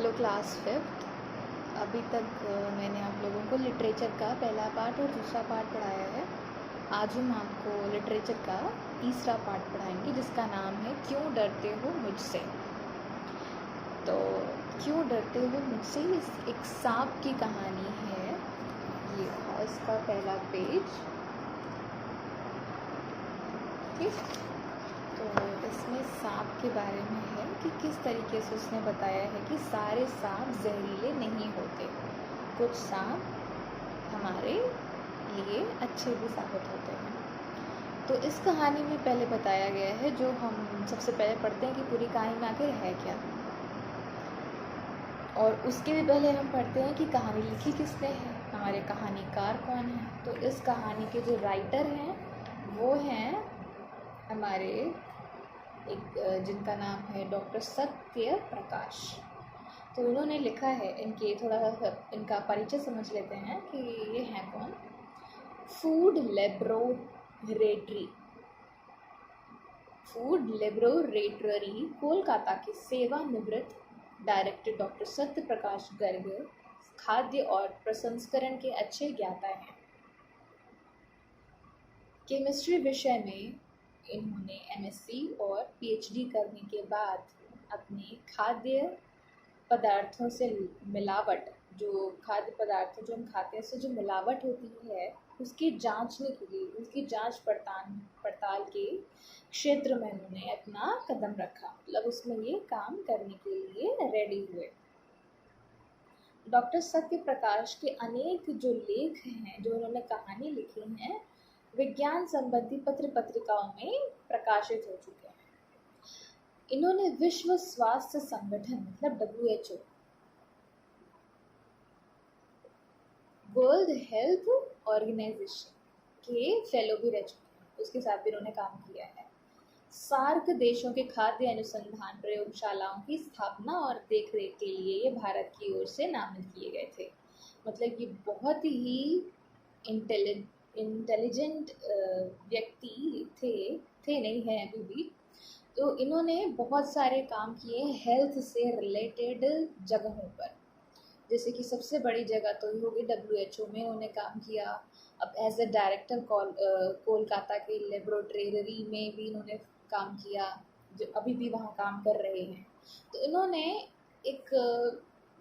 Hello class fifth. अभी तक मैंने आप लोगों को लिटरेचर का पहला पार्ट और दूसरा पार्ट पढ़ाया है। आज हम आपको लिटरेचर का तीसरा पार्ट पढ़ाएंगे जिसका नाम है क्यों डरते हो मुझसे। तो क्यों डरते हो मुझसे एक सांप की कहानी है। ये था इसका पहला पेज। ठीक, तो इसमें सांप के बारे में है कि किस तरीके से उसने बताया है कि सारे सांप जहरीले नहीं होते, कुछ सांप हमारे लिए अच्छे भी साबित होते हैं। तो इस कहानी में पहले बताया गया है, जो हम सबसे पहले पढ़ते हैं कि पूरी कहानी में आखिर है क्या, और उसके भी पहले हम पढ़ते हैं कि कहानी लिखी किसने है, हमारे कहानीकार कौन है। तो इस कहानी के जो राइटर हैं वो हैं हमारे जिनका नाम है डॉक्टर सत्य प्रकाश। तो इन्होंने लिखा है, इनके थोड़ा इनका परिचय समझ लेते हैं कि ये हैं कौन। फूड लेबोरेटरी कोलकाता के सेवानिवृत्त डायरेक्टर डॉक्टर सत्य प्रकाश गर्ग खाद्य और प्रसंस्करण के अच्छे ज्ञाता हैं। केमिस्ट्री विषय में इन्होंने एमएससी और पीएचडी करने के बाद अपने खाद्य पदार्थों से मिलावट, जो खाद्य पदार्थ जो हम खाते हैं उससे जो मिलावट होती है उसकी जांचने के लिए, उसकी जांच पड़ताल के क्षेत्र में उन्होंने अपना कदम रखा, मतलब उसमें ये काम करने के लिए रेडी हुए। डॉक्टर सत्य प्रकाश के अनेक जो लेख हैं, जो उन्होंने कहानी लिखी हैं, विज्ञान संबंधी पत्र पत्रिकाओं में प्रकाशित हो चुके हैं। इन्होंने विश्व स्वास्थ्य संगठन मतलब WHO, वर्ल्ड हेल्थ ऑर्गेनाइजेशन के फेलो भी रह चुके हैं, उसके साथ भी इन्होंने काम किया है। सार्क देशों के खाद्य अनुसंधान प्रयोगशालाओं की स्थापना और देखरेख के लिए ये भारत की ओर से नामित किए गए थे। मतलब ये बहुत ही इंटेलिजेंट व्यक्ति थे नहीं है अभी भी। तो इन्होंने बहुत सारे काम किए हेल्थ से रिलेटेड जगहों पर, जैसे कि सबसे बड़ी जगह तो ये होगी WHO में उन्होंने काम किया। अब एज ए डायरेक्टर कोलकाता के लेबोरेटरी में भी इन्होंने काम किया, जो अभी भी वहाँ काम कर रहे हैं। तो इन्होंने एक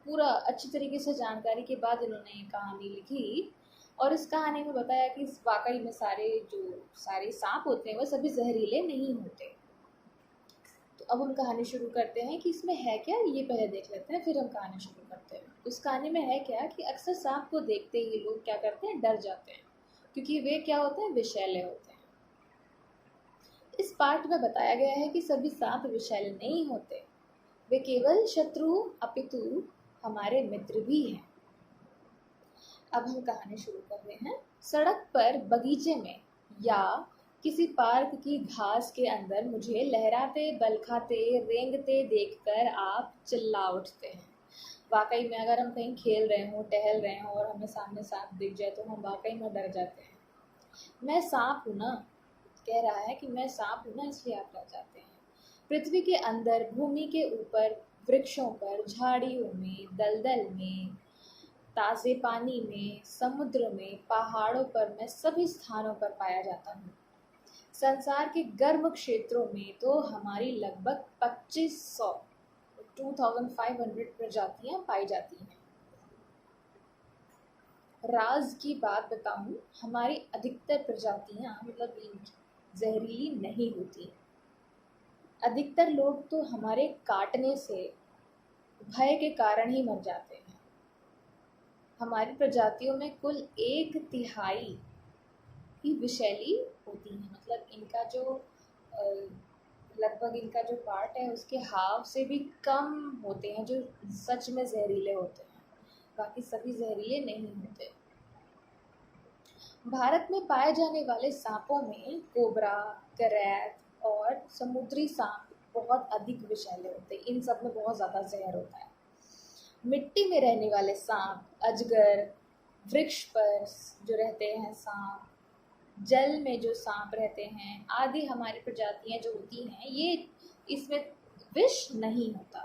पूरा अच्छी तरीके से जानकारी के बाद इन्होंने ये कहानी लिखी, और इस कहानी में बताया कि वाकई में सारे सांप होते हैं वो सभी जहरीले नहीं होते। तो अब हम कहानी शुरू करते हैं कि इसमें है क्या, ये पहले देख लेते हैं फिर हम कहानी शुरू करते हैं। उस कहानी में है क्या कि अक्सर सांप को देखते ही लोग क्या करते हैं, डर जाते हैं, क्योंकि वे क्या होते हैं, विषैले होते हैं। इस पाठ में बताया गया है कि सभी सांप विषैले नहीं होते, वे केवल शत्रु अपितु हमारे मित्र भी हैं। अब हम कहानी शुरू कर रहे हैं। सड़क पर, बगीचे में या किसी पार्क की घास के अंदर मुझे लहराते, बलखाते, रेंगते देखकर आप चिल्ला उठते हैं। वाकई में अगर हम कहीं खेल रहे हों, टहल रहे हों और हमें सामने सांप दिख जाए तो हम वाकई में डर जाते हैं। मैं सांप हूँ ना, कह रहा है कि मैं सांप हूँ ना, इसलिए आप डर जाते हैं। पृथ्वी के अंदर, भूमि के ऊपर, वृक्षों पर, झाड़ियों में, दलदल में, ताज़े पानी में, समुद्र में, पहाड़ों पर, मैं सभी स्थानों पर पाया जाता हूँ। संसार के गर्म क्षेत्रों में तो हमारी लगभग 2500 प्रजातियां पाई जाती हैं। राज की बात बताऊं, हमारी अधिकतर प्रजातियां मतलब जहरीली नहीं होती। अधिकतर लोग तो हमारे काटने से भय के कारण ही मर जाते हैं। हमारी प्रजातियों में कुल 1/3 ही विषैली होती हैं, मतलब इनका जो लगभग इनका जो पार्ट है उसके हाफ से भी कम होते हैं जो सच में जहरीले होते हैं, बाकी सभी जहरीले नहीं होते। भारत में पाए जाने वाले सांपों में कोबरा, करैत और समुद्री सांप बहुत अधिक विषैले होते हैं, इन सब में बहुत ज़्यादा जहर होता है। मिट्टी में रहने वाले सांप, अजगर, वृक्ष पर जो रहते हैं सांप, जल में जो सांप रहते हैं आदि हमारी प्रजातियां जो होती हैं, ये इसमें विष नहीं होता।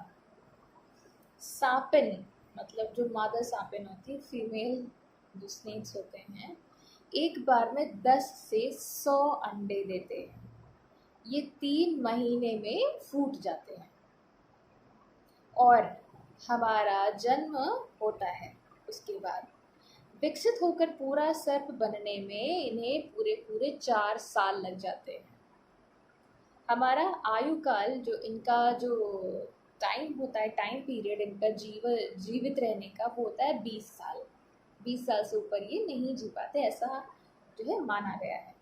सापिन मतलब जो मादा सापिन होती है, फीमेल जो स्नेक्स होते हैं, एक बार में 10 से 100 अंडे देते हैं। ये 3 महीने में फूट जाते हैं और हमारा जन्म होता है। उसके बाद विकसित होकर पूरा सर्प बनने में इन्हें पूरे पूरे 4 साल लग जाते हैं। हमारा आयु काल जो इनका जो टाइम होता है, टाइम पीरियड इनका जीवित रहने का, वो होता है 20 साल। 20 साल से ऊपर ये नहीं जी पाते, ऐसा जो है माना गया है।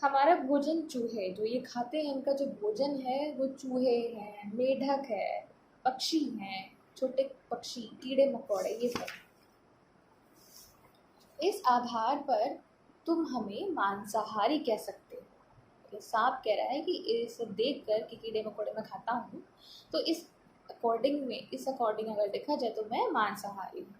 हमारा भोजन चूहे जो ये खाते हैं, इनका जो भोजन है वो चूहे हैं, मेढक है, पक्षी हैं, छोटे पक्षी, कीड़े मकोड़े, ये सब। इस आधार पर तुम हमें मांसाहारी कह सकते हो। तो सांप कह रहा है कि इसे देख कर कि कीड़े मकोड़े मैं खाता हूँ, तो इस अकॉर्डिंग अगर देखा जाए तो मैं मांसाहारी हूँ।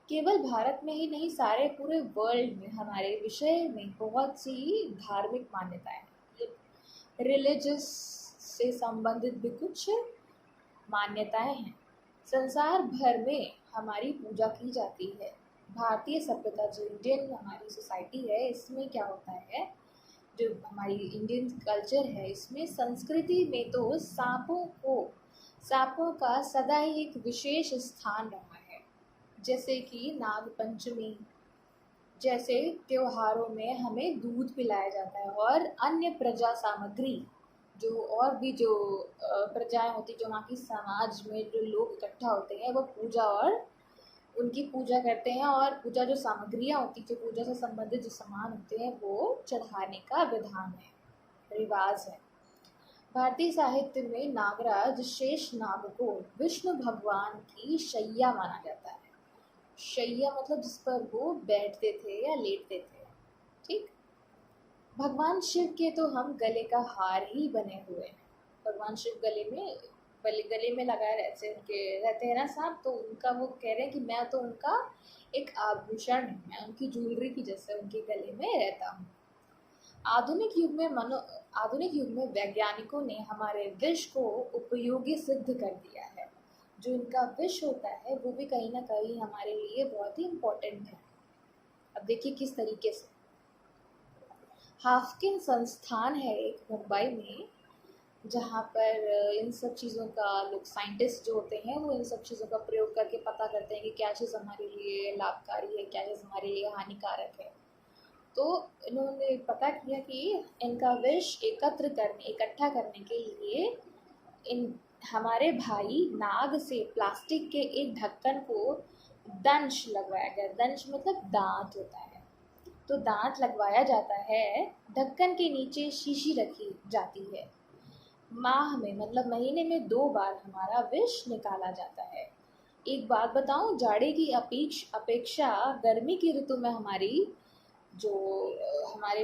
केवल भारत में ही नहीं, सारे पूरे वर्ल्ड में हमारे विषय में बहुत सी धार्मिक मान्यताएं हैं। रिलीजियस से संबंधित भी कुछ मान्यताएं हैं। संसार भर में हमारी पूजा की जाती है। भारतीय सभ्यता जो इंडियन हमारी सोसाइटी है, इसमें क्या होता है, जो हमारी इंडियन कल्चर है, इसमें संस्कृति में तो सांपों का सदा ही एक विशेष स्थान रहा है। जैसे कि नाग पंचमी जैसे त्योहारों में हमें दूध पिलाया जाता है, और अन्य प्रजा सामग्री जो और भी जो प्रजाएं होती, जो वहाँ की समाज में जो लोग इकट्ठा होते हैं, वो पूजा और उनकी पूजा करते हैं, और पूजा जो सामग्रियाँ होती, जो पूजा से संबंधित जो सामान होते हैं, वो चढ़ाने का विधान है, रिवाज है। भारतीय साहित्य में नागराज शेष नाग को विष्णु भगवान की शैया माना जाता है। शैया मतलब जिस पर वो बैठते थे या लेटते थे। ठीक, भगवान शिव के तो हम गले का हार ही बने हुए हैं। भगवान शिव गले में लगाए रहते हैं ना सांप, तो उनका वो कह रहे हैं कि मैं तो उनका एक आभूषण हूँ, मैं उनकी ज्वेलरी की जैसे उनके गले में रहता हूँ। आधुनिक युग में वैज्ञानिकों ने हमारे विष को उपयोगी सिद्ध कर दिया है। जो इनका विष होता है वो भी कहीं ना कहीं हमारे लिए बहुत ही इम्पोर्टेंट है। अब देखिए किस तरीके से। हाफकिन संस्थान है एक मुंबई में, जहाँ पर इन सब चीज़ों का लोग, साइंटिस्ट जो होते हैं, वो इन सब चीज़ों का प्रयोग करके पता करते हैं कि क्या चीज़ हमारे लिए लाभकारी है, क्या चीज़ हमारे लिए हानिकारक है। तो इन्होंने पता किया कि इनका विष इकट्ठा करने के लिए इन हमारे भाई नाग से प्लास्टिक के एक ढक्कन को दंश लगवाया गया। दंश मतलब दांत होता है, तो दांत लगवाया जाता है। ढक्कन के नीचे शीशी रखी जाती है। माह में मतलब महीने में 2 बार हमारा विष निकाला जाता है। एक बात बताऊं, जाड़े की अपेक्षा गर्मी की ऋतु में हमारे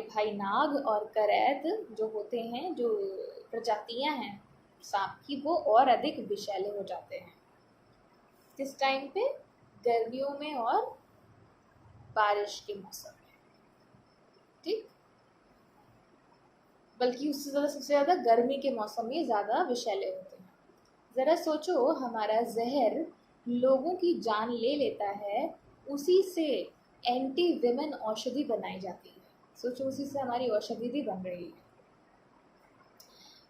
भाई नाग और करैत जो होते हैं, जो प्रजातियां हैं सांप की, वो और अधिक विषैले हो जाते हैं। किस टाइम पे? गर्मियों में और बारिश के मौसम में। ठीक, बल्कि उससे ज़्यादा, सबसे ज़्यादा गर्मी के मौसम में ज़्यादा विषैले होते हैं। ज़रा सोचो, हमारा जहर लोगों की जान ले लेता है, उसी से एंटी विमेन औषधि बनाई जाती है। सोचो, उसी से हमारी औषधि भी बन रही है।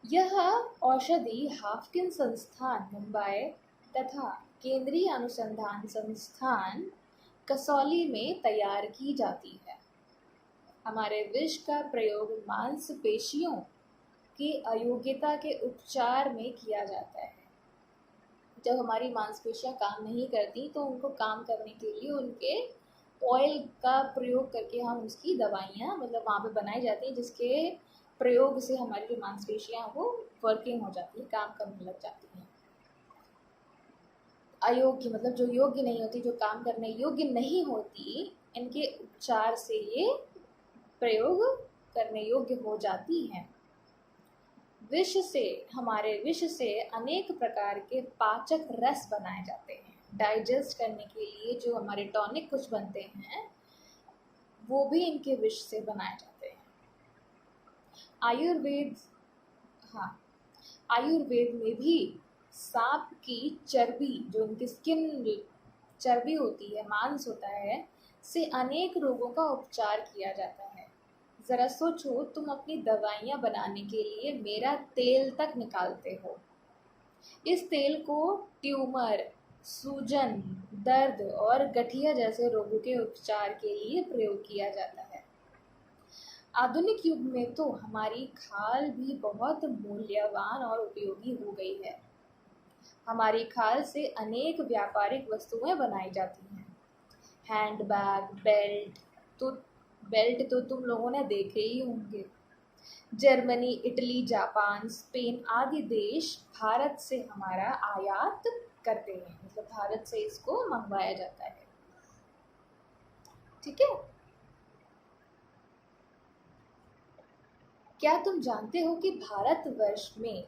यह औषधि हाफकिन संस्थान मुंबई तथा केंद्रीय अनुसंधान संस्थान कसौली में तैयार की जाती है। हमारे विष का प्रयोग मांसपेशियों की अयोग्यता के उपचार में किया जाता है। जब हमारी मांसपेशियां काम नहीं करती, तो उनको काम करने के लिए उनके ऑयल का प्रयोग करके हम उसकी दवाइयाँ मतलब वहाँ पे बनाई जाती हैं, जिसके प्रयोग से हमारी जो मांसपेशियां वो वर्किंग हो जाती है, काम करने लग जाती हैं। अयोग्य मतलब जो योग्य नहीं होती, जो काम करने योग्य नहीं होती, इनके उपचार से ये प्रयोग करने योग्य हो जाती हैं। हमारे विष से अनेक प्रकार के पाचक रस बनाए जाते हैं। डाइजेस्ट करने के लिए जो हमारे टॉनिक कुछ बनते हैं, वो भी इनके विष से बनाए जाते हैं। आयुर्वेद में भी सांप की चर्बी, जो उनकी स्किन चर्बी होती है, मांस होता है, से अनेक रोगों का उपचार किया जाता है। ज़रा सोचो, तुम अपनी दवाइयाँ बनाने के लिए मेरा तेल तक निकालते हो। इस तेल को ट्यूमर, सूजन, दर्द और गठिया जैसे रोगों के उपचार के लिए प्रयोग किया जाता है। आधुनिक युग में तो हमारी खाल भी बहुत मूल्यवान और उपयोगी हो गई है। हमारी खाल से अनेक व्यापारिक वस्तुएं बनाई जाती हैं। हैंडबैग, बेल्ट तो तुम लोगों ने देखे ही होंगे। जर्मनी, इटली, जापान, स्पेन आदि देश भारत से हमारा आयात करते हैं, मतलब भारत से इसको मंगवाया जाता है। ठीक है। क्या तुम जानते हो कि भारतवर्ष में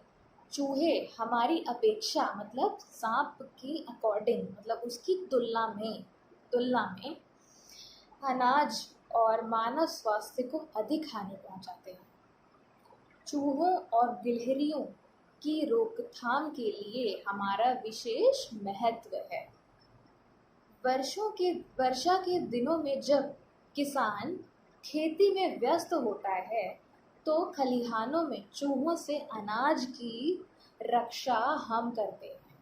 चूहे हमारी अपेक्षा, मतलब सांप के अकॉर्डिंग, मतलब उसकी तुलना में अनाज और मानव स्वास्थ्य को अधिक हानि पहुंचाते हैं। चूहों और गिलहरियों की रोकथाम के लिए हमारा विशेष महत्व है। वर्षा के दिनों में जब किसान खेती में व्यस्त होता है, तो खलिहानों में चूहों से अनाज की रक्षा हम करते हैं।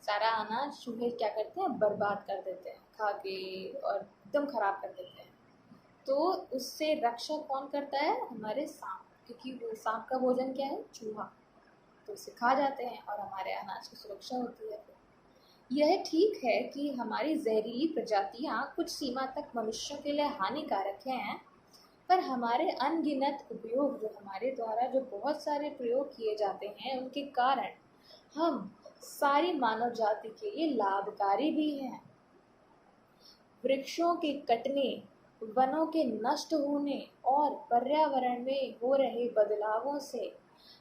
सारा अनाज चूहे क्या करते हैं, बर्बाद कर देते हैं, खा के और एकदम खराब कर देते हैं। तो उससे रक्षा कौन करता है, हमारे सांप, क्योंकि वो सांप का भोजन क्या है, चूहा, तो उसे खा जाते हैं और हमारे अनाज की सुरक्षा होती है। यह ठीक है कि हमारी जहरीली प्रजातियां कुछ सीमा तक मनुष्यों के लिए हानिकारक हैं, पर हमारे अनगिनत उपयोग, जो हमारे द्वारा जो बहुत सारे प्रयोग किए जाते हैं, उनके कारण हम सारी मानव जाति के लिए लाभकारी भी हैं। वृक्षों के कटने, वनों के नष्ट होने और पर्यावरण में हो रहे बदलावों से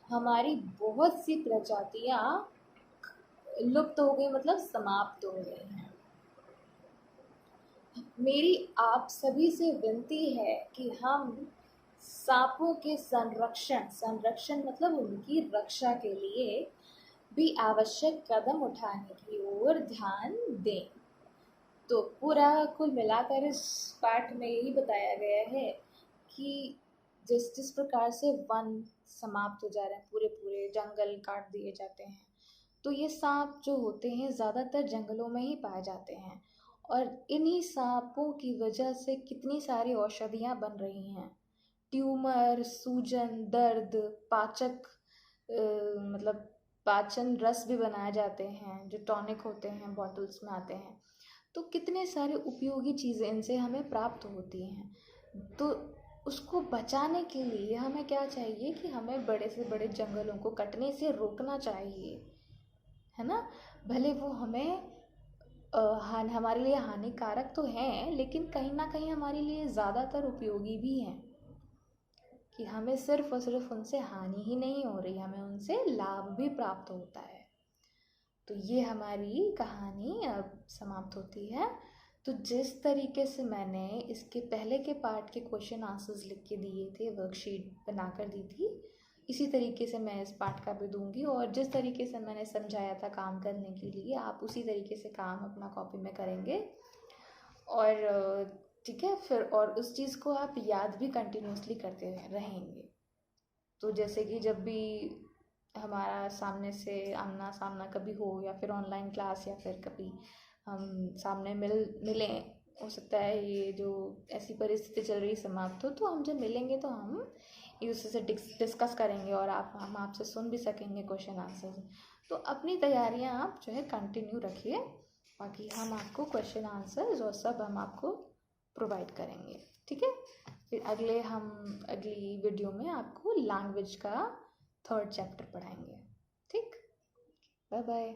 हमारी बहुत सी प्रजातियां लुप्त हो गई, मतलब समाप्त हो गई हैं। मेरी आप सभी से विनती है कि हम सांपों के संरक्षण मतलब उनकी रक्षा के लिए भी आवश्यक कदम उठाने की ओर ध्यान दें। तो पूरा कुल मिलाकर इस पाठ में यही बताया गया है कि जिस जिस प्रकार से वन समाप्त हो जा रहे हैं, पूरे पूरे जंगल काट दिए जाते हैं, तो ये सांप जो होते हैं ज़्यादातर जंगलों में ही पाए जाते हैं। और इन्हीं सांपों की वजह से कितनी सारी औषधियाँ बन रही हैं। ट्यूमर, सूजन, दर्द, मतलब पाचन रस भी बनाए जाते हैं, जो टॉनिक होते हैं, बॉटल्स में आते हैं। तो कितने सारे उपयोगी चीज़ें इनसे हमें प्राप्त होती हैं। तो उसको बचाने के लिए हमें क्या चाहिए कि हमें बड़े से बड़े जंगलों को कटने से रोकना चाहिए, है ना। भले वो हमारे लिए हानिकारक तो हैं, लेकिन कहीं ना कहीं हमारे लिए ज़्यादातर उपयोगी भी हैं, कि हमें सिर्फ और सिर्फ उनसे हानि ही नहीं हो रही, हमें उनसे लाभ भी प्राप्त होता है। तो ये हमारी कहानी अब समाप्त होती है। तो जिस तरीके से मैंने इसके पहले के पार्ट के क्वेश्चन आंसर्स लिख के दिए थे, वर्कशीट बनाकर दी थी, इसी तरीके से मैं इस पार्ट का भी दूंगी। और जिस तरीके से मैंने समझाया था काम करने के लिए, आप उसी तरीके से काम अपना कॉपी में करेंगे। और ठीक है, फिर और उस चीज़ को आप याद भी कंटिन्यूसली करते रहेंगे। तो जैसे कि जब भी हमारा सामने से आमना सामना कभी हो, या फिर ऑनलाइन क्लास, या फिर कभी हम सामने मिलें, हो सकता है ये जो ऐसी परिस्थिति चल रही समाप्त हो, तो हम जब मिलेंगे तो हम एक दूसरे से डिस्कस करेंगे, और हम आपसे सुन भी सकेंगे क्वेश्चन आंसर। तो अपनी तैयारियां आप जो है कंटिन्यू रखिए, बाकी हम आपको क्वेश्चन आंसर्स और सब हम आपको प्रोवाइड करेंगे। ठीक है। फिर अगली वीडियो में आपको लैंग्वेज का 3rd चैप्टर पढ़ाएंगे। ठीक, बाय बाय।